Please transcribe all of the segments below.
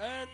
And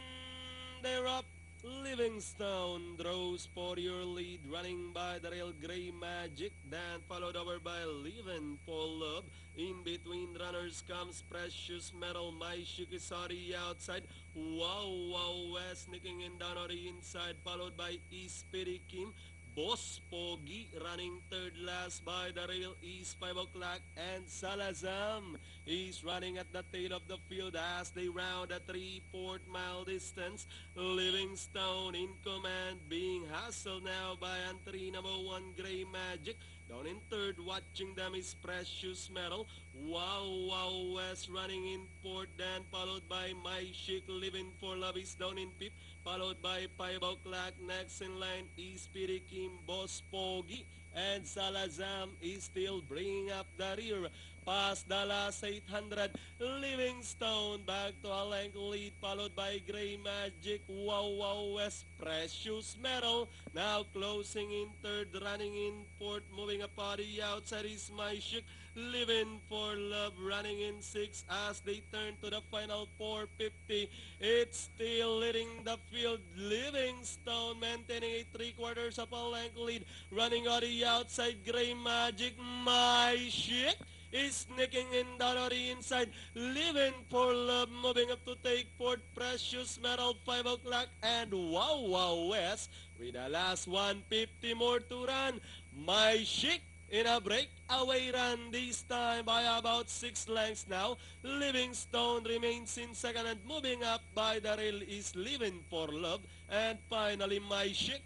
they're up. Livingstone draws for your lead, running by the Real Grey Magic, then followed over by Living for Love. In between runners comes Precious Metal, My Shikisari outside. Wow Wow West sneaking in down on the inside, followed by East Pity Kim. Boss Pogi running third last by the rail is 5 o'clock, and Salazam is running at the tail of the field as they round a 3/4 mile distance. Livingstone in command, being hustled now by entry number 1 Grey Magic. Down in third, watching them is Precious Metal. Wow Wow West running in fourth, then followed by My Chic Living for Love is down in fifth, followed by 5 o'clock. Next in line is Speedy Kim, Boss Pogi, and Salazam is still bringing up the rear. Past the last 800, Livingstone back to a length lead, followed by Grey Magic, Wow Wow West, Precious Metal, now closing in third, running in fourth, moving up on the outside is My Chic, Living for Love, running in sixth as they turn to the final 450. It's still leading the field. Livingstone maintaining a 3/4 of a length lead, running on the outside. Grey Magic, My Chic is sneaking in down on the inside. Living for Love moving up to take fourth. Precious Metal 5 o'clock, and Wow Wow West with the last 150 more to run. My Chic in a breakaway run, this time by about 6 lengths now. Livingstone remains in second, and moving up by the rail is Living for Love. And finally, My Chic,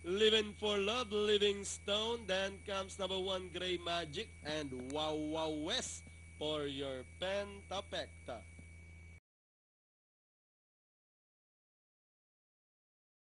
Living for Love, Livingstone. Then comes number 1 Grey Magic, and Wow Wow West for your Pentapecta.